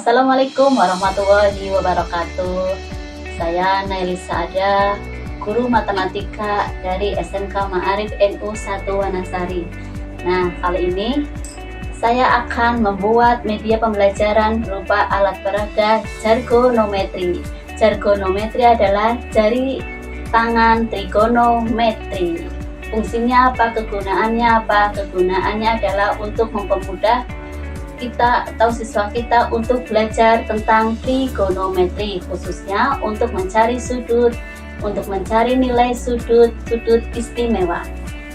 Assalamualaikum warahmatullahi wabarakatuh. Saya Nailisa Ada, guru matematika dari SMK Ma'arif NU 1 Wanasari. Nah, kali ini saya akan membuat media pembelajaran berupa alat peraga trigonometri. Trigonometri adalah jari tangan trigonometri. Fungsinya apa? Kegunaannya apa? Kegunaannya adalah untuk mempermudah kita atau siswa kita untuk belajar tentang trigonometri, khususnya untuk mencari sudut, untuk mencari nilai sudut istimewa.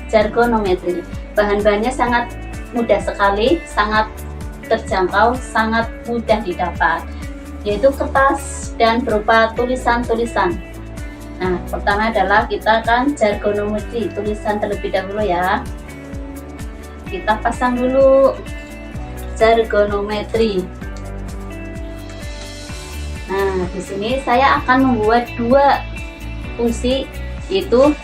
Trigonometri bahan-bahannya sangat mudah sekali, sangat terjangkau, sangat mudah didapat, yaitu kertas dan berupa tulisan-tulisan. Nah, pertama adalah kita akan trigonometri, tulisan terlebih dahulu ya. Kita pasang dulu trigonometri. Nah, di sini saya akan membuat dua fungsi, yaitu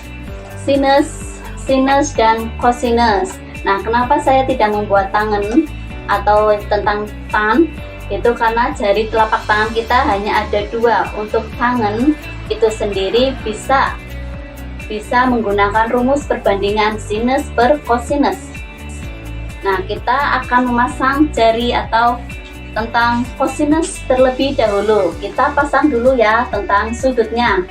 sinus dan cosinus. Nah, kenapa saya tidak membuat tangan atau tentang tan? Itu karena jari telapak tangan kita hanya ada dua. Untuk tangan itu sendiri bisa menggunakan rumus perbandingan sinus per cosinus. Nah, kita akan memasang jari atau tentang cosinus terlebih dahulu. Kita pasang dulu ya tentang sudutnya.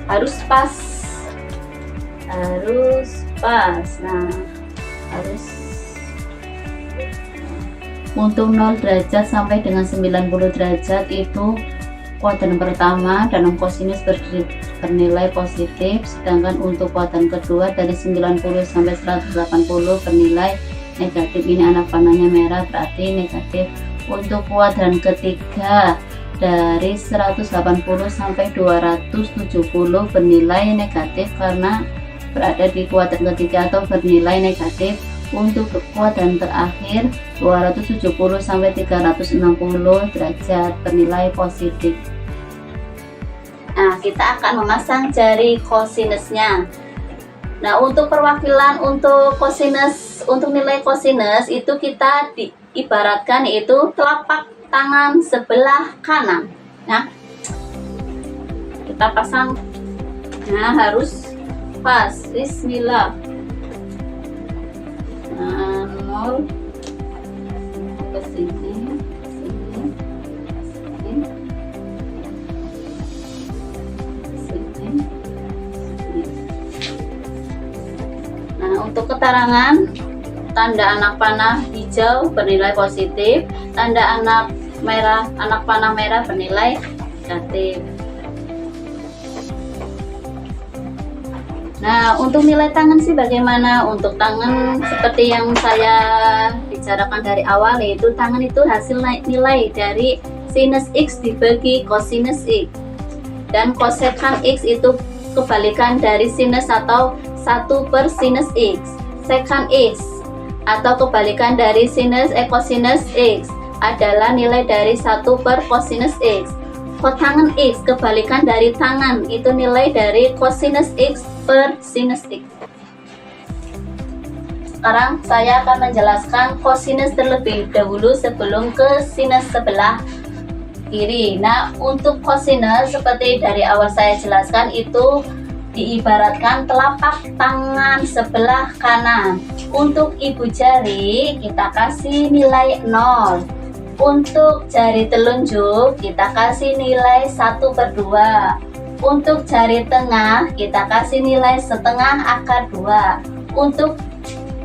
Harus pas. Nah, harus untuk 0 derajat sampai dengan 90 derajat itu kuadran pertama dalam kosinus bernilai positif, sedangkan untuk kuadran kedua dari 90 sampai 180 bernilai negatif. Ini anak panahnya merah, berarti negatif. Untuk kuadran ketiga dari 180 sampai 270 bernilai negatif karena berada di kuadran ketiga atau bernilai negatif. Untuk kuadran terakhir 270 sampai 360 derajat bernilai positif. Nah, kita akan memasang jari cosinusnya. Nah, untuk perwakilan untuk cosinus, untuk nilai cosinus itu kita diibaratkan yaitu telapak tangan sebelah kanan. Nah, kita pasang. Nah, harus pas. Bismillah. Nah, 0 ke sini, sini. Nah, untuk keterangan, tanda anak panah hijau bernilai positif, tanda anak panah merah bernilai negatif. Nah, untuk nilai tangan sih bagaimana? Untuk tangan seperti yang saya bicarakan dari awal, yaitu tangan itu hasil nilai dari sinus X dibagi cosinus X, dan kosekan X itu kebalikan dari sinus atau 1 per sinus X. Sekan X atau kebalikan dari sinus cosinus X adalah nilai dari 1 per cosinus X. Tangan X kebalikan dari tangan itu nilai dari cosinus X per sinus X. Sekarang saya akan menjelaskan cosinus terlebih dahulu sebelum ke sinus sebelah kiri. Nah, untuk cosinus seperti dari awal saya jelaskan itu diibaratkan telapak tangan sebelah kanan. Untuk ibu jari kita kasih nilai 0. Untuk jari telunjuk kita kasih nilai 1/2. Untuk jari tengah kita kasih nilai setengah akar 2. Untuk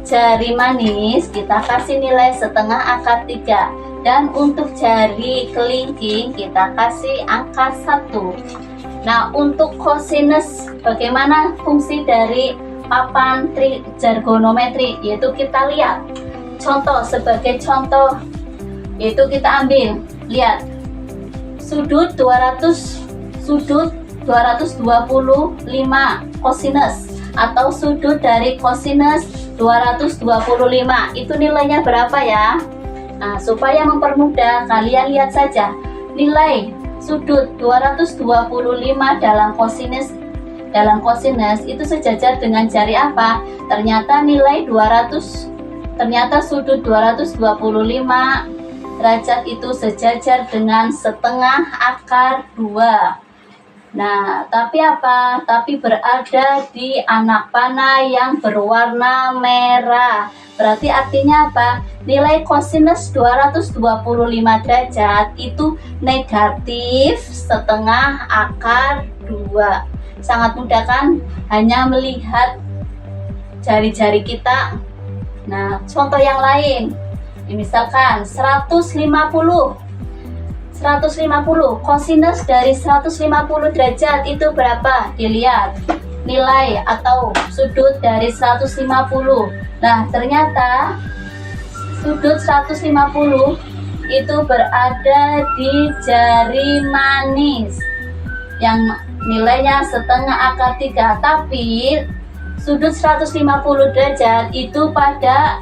jari manis kita kasih nilai setengah akar 3. Dan untuk jari kelingking kita kasih angka 1. Nah, untuk cosinus, bagaimana fungsi dari papan trigonometri? Yaitu kita lihat contoh, sebagai contoh, yaitu kita ambil, lihat sudut 225 cosinus atau sudut dari cosinus 225 itu nilainya berapa ya? Nah, supaya mempermudah kalian lihat saja nilai sudut 225 dalam cosinus dalam kosinus itu sejajar dengan jari apa? Ternyata ternyata sudut 225 derajat itu sejajar dengan setengah akar 2. Nah, tapi apa? Tapi berada di anak panah yang berwarna merah. Berarti artinya apa? Nilai kosinus 225 derajat itu negatif setengah akar 2. Sangat mudah kan? Hanya melihat jari-jari kita. Nah, contoh yang lain. Misalkan 150 kosinus dari 150 derajat itu berapa? Dilihat nilai atau sudut dari 150. Nah, ternyata sudut 150 itu berada di jari manis yang nilainya setengah akar 3. Tapi sudut 150 derajat itu pada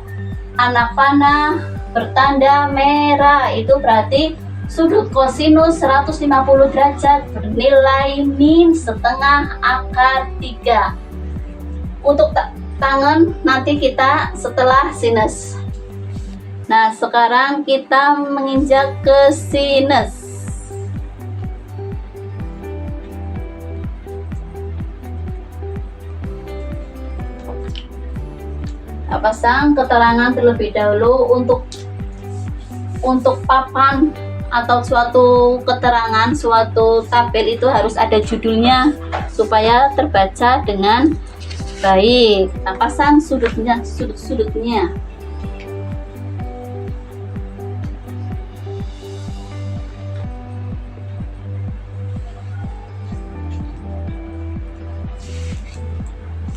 anak panah bertanda merah. Itu berarti sudut kosinus 150 derajat bernilai min setengah akar 3. Untuk tangan nanti kita setelah sinus. Nah, sekarang kita menginjak ke sinus. Nah, pasang keterangan terlebih dahulu untuk papan atau suatu keterangan, suatu tabel itu harus ada judulnya supaya terbaca dengan baik. Kita pasang sudutnya.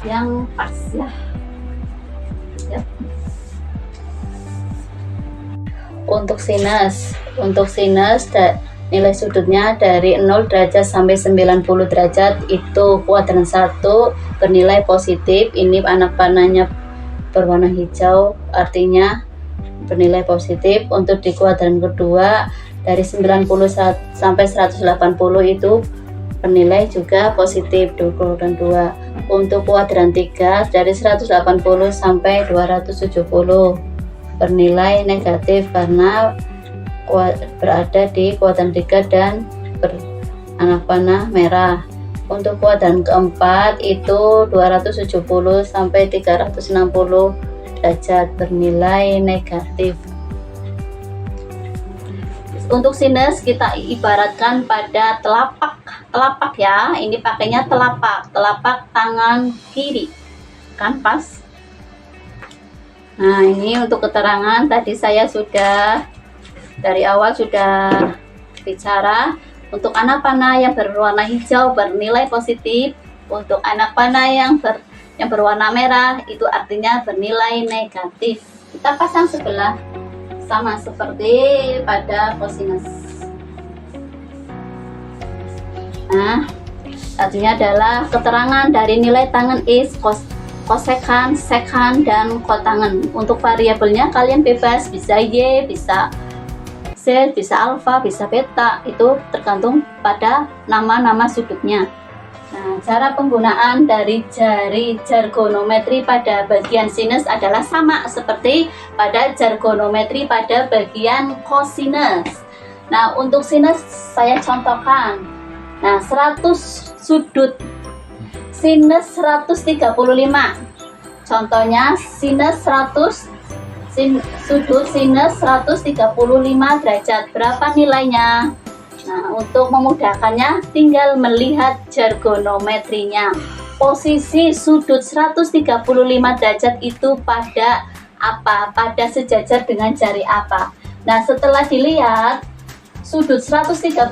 Yang pas ya. Yap. Untuk sinus nilai sudutnya dari 0 derajat sampai 90 derajat itu kuadran 1 bernilai positif. Ini anak panahnya berwarna hijau, artinya bernilai positif. Untuk di kuadran kedua dari 90 sampai 180 itu bernilai juga positif di kuadran 2. Untuk kuadran 3 dari 180 sampai 270 bernilai negatif karena berada di kuadran 3 dan beranak panah merah. Untuk kuadran keempat itu 270 sampai 360 derajat bernilai negatif. Untuk sinus kita ibaratkan pada telapak ya. Ini pakainya telapak tangan kiri. Kan pas? Nah, ini untuk keterangan tadi saya sudah dari awal sudah bicara. Untuk anak panah yang berwarna hijau bernilai positif. Untuk anak panah yang berwarna merah itu artinya bernilai negatif. Kita pasang sebelah sama seperti pada kosinus. Nah, artinya adalah keterangan dari nilai tangen is, kosekan, sekan, dan kotangen. Untuk variabelnya kalian bebas, bisa Y, bisa Z, bisa alfa, bisa beta, itu tergantung pada nama-nama sudutnya. Nah, cara penggunaan dari jari jargonometri pada bagian sinus adalah sama seperti pada jargonometri pada bagian kosinus. Nah, untuk sinus saya contohkan. Nah, 100 sudut sinus 135. Contohnya sinus 100 sudut sinus 135 derajat. Berapa nilainya? Nah, untuk memudahkannya tinggal melihat jargonometrinya. Posisi sudut 135 derajat itu pada apa? Pada sejajar dengan jari apa? Nah, setelah dilihat sudut 135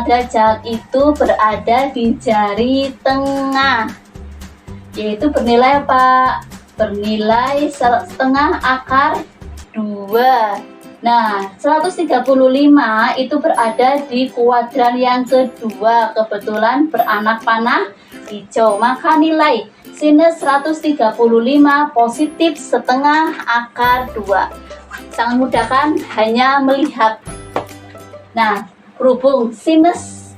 derajat itu berada di jari tengah, yaitu bernilai apa? Bernilai setengah akar 2. Nah, 135 itu berada di kuadran yang kedua, kebetulan beranak panah hijau. Maka nilai sinus 135 positif setengah akar 2. Sangat mudah kan? Hanya melihat. Nah, berhubung sinus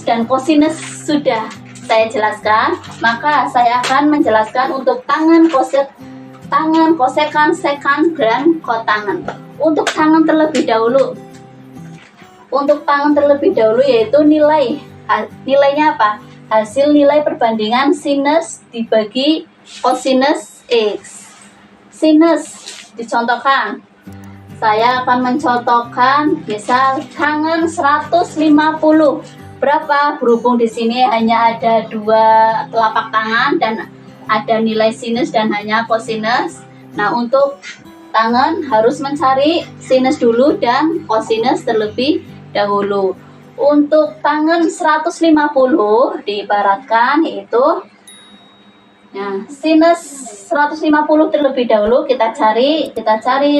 dan kosinus sudah saya jelaskan, maka saya akan menjelaskan untuk tangan, kosekan, sekant, dan kotangan. Untuk tangan terlebih dahulu. Untuk tangan terlebih dahulu yaitu nilainya apa? Hasil nilai perbandingan sinus dibagi kosinus X. Sinus dicontohkan. Saya akan mencontohkan misal tangan 150. Berapa? Berhubung di sini hanya ada 2 telapak tangan dan ada nilai sinus dan hanya kosinus. Nah, untuk tangan harus mencari sinus dulu dan kosinus terlebih dahulu. Untuk tangan 150 diibaratkan yaitu sinus 150 terlebih dahulu kita cari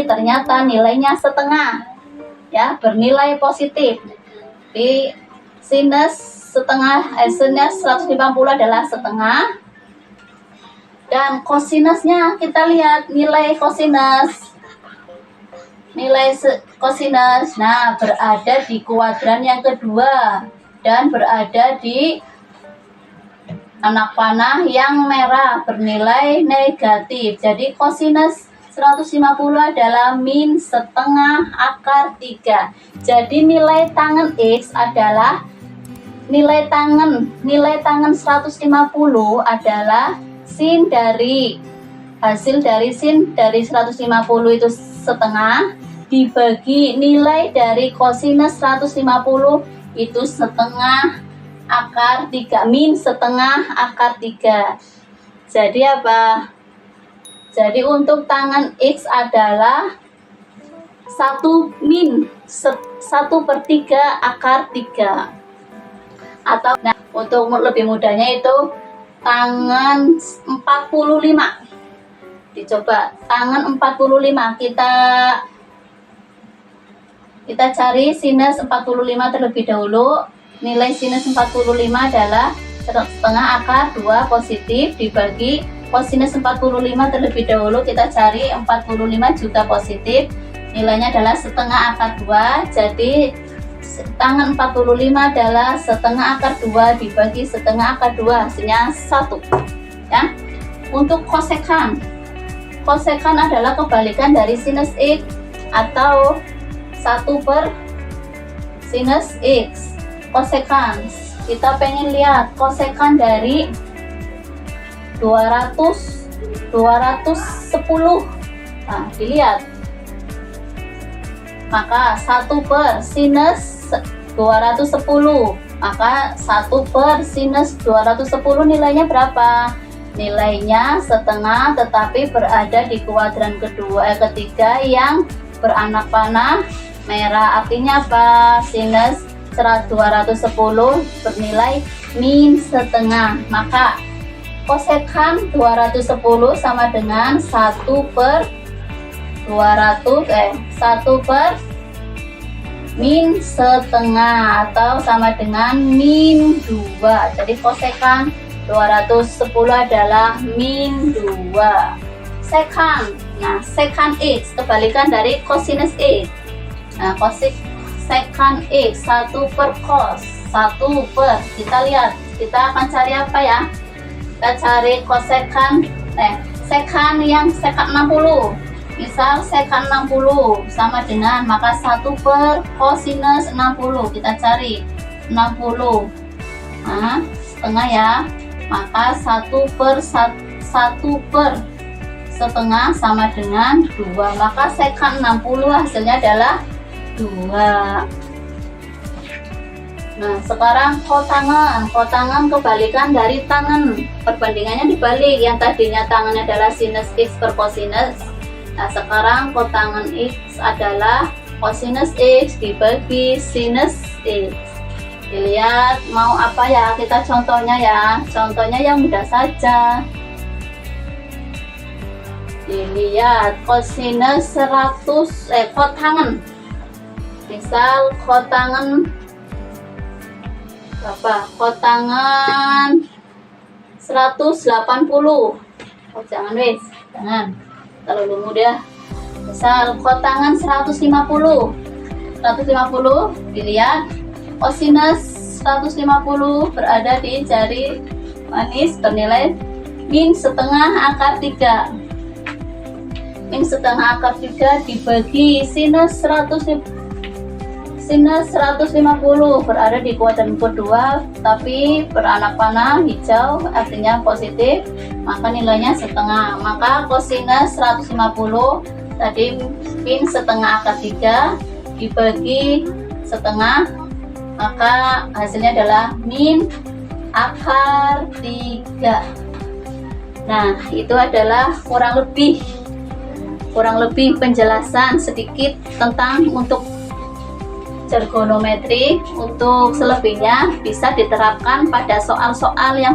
ternyata nilainya setengah, ya, bernilai positif. Di sinus 150 adalah setengah, dan kosinusnya kita lihat nilai kosinus. Nah, berada di kuadran yang kedua dan berada di anak panah yang merah bernilai negatif. Jadi kosinus 150 adalah min setengah akar 3. Jadi nilai tangan X adalah nilai tangan 150 adalah sin dari hasil dari sin dari 150 itu setengah dibagi nilai dari kosinus 150 itu setengah akar 3, min setengah akar 3. Jadi apa? Jadi untuk tangan X adalah 1/3 akar 3. Atau untuk lebih mudahnya itu tangan 45. Dicoba tangan 45, kita cari sinus 45 terlebih dahulu. Nilai sinus 45 adalah setengah akar 2 positif dibagi kosinus 45 terlebih dahulu, kita cari 45 juga positif, nilainya adalah setengah akar 2. Jadi tangan 45 adalah setengah akar 2 dibagi setengah akar 2, hasilnya 1, ya. Untuk kosekan adalah kebalikan dari sinus X atau 1 / sinus X. Kosekan, kita pengen lihat kosekan dari 210. Nah, dilihat. Maka 1 / sinus 210. Maka 1 / sinus 210 nilainya berapa? Nilainya setengah, tetapi berada di kuadran ketiga yang beranak panah merah. Artinya apa? Sinus 210 bernilai min setengah. Maka kosekan 210 sama dengan 1 / min setengah atau sama dengan min 2. Jadi kosekan 210 adalah min 2. Sekant. Nah, sekant X kebalikan dari kosinus X. Nah, sekant X 1 / cos 1 / kita lihat, kita akan cari apa ya? Kita cari kosekan sekant yang sekant 60. Misal sekant 60 sama dengan, maka 1 / kosinus 60. Kita cari 60. Nah, setengah ya. Maka 1 / setengah sama dengan 2. Maka sekant 60 hasilnya adalah 2. Nah, sekarang kotangan kebalikan dari tangan. Perbandingannya dibalik. Yang tadinya tangannya adalah sinus X per kosinus. Nah, sekarang kotangan X adalah kosinus X dibagi sinus X. Dilihat mau apa ya, kita contohnya ya. Contohnya yang mudah saja. Dilihat kosinus 100 kotangan. Misal kotangan berapa? Kotangan 180. Oh, jangan terlalu mudah. Misal kotangan 150. Dilihat kosinus 150 berada di jari manis bernilai min setengah akar 3. Min setengah akar 3 dibagi sinus 150 berada di kuadran kedua, tapi beranak panah hijau artinya positif, maka nilainya setengah. Maka kosinus 150 tadi min setengah akar 3 dibagi setengah, maka hasilnya adalah min akar 3. Nah, itu adalah kurang lebih penjelasan sedikit tentang untuk trigonometri. Untuk selebihnya bisa diterapkan pada soal-soal yang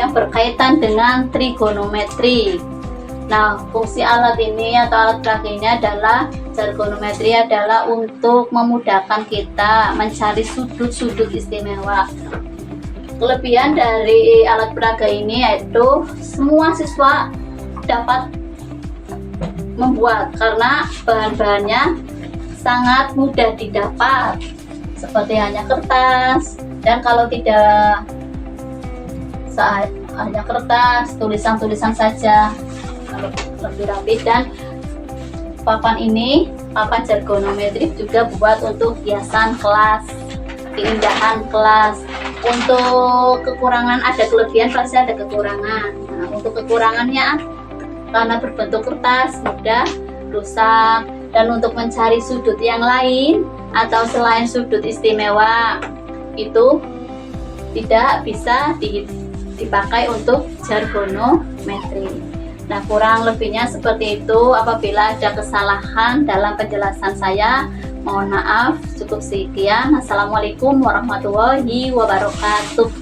berkaitan dengan trigonometri. Nah, fungsi alat ini atau alat peraga ini adalah trigonometri adalah untuk memudahkan kita mencari sudut-sudut istimewa. Kelebihan dari alat peraga ini yaitu semua siswa dapat membuat karena bahan-bahannya sangat mudah didapat, seperti hanya kertas, dan kalau tidak hanya kertas, tulisan-tulisan saja lebih rapi. Dan papan trigonometri juga buat untuk hiasan kelas, keindahan kelas. Untuk kekurangan ada kelebihan, pasti ada kekurangan. Nah, untuk kekurangannya karena berbentuk kertas mudah rusak, dan untuk mencari sudut yang lain atau selain sudut istimewa itu tidak bisa dipakai untuk trigonometri. Nah, kurang lebihnya seperti itu. Apabila ada kesalahan dalam penjelasan saya, mohon maaf. Cukup sekian. Assalamualaikum warahmatullahi wabarakatuh.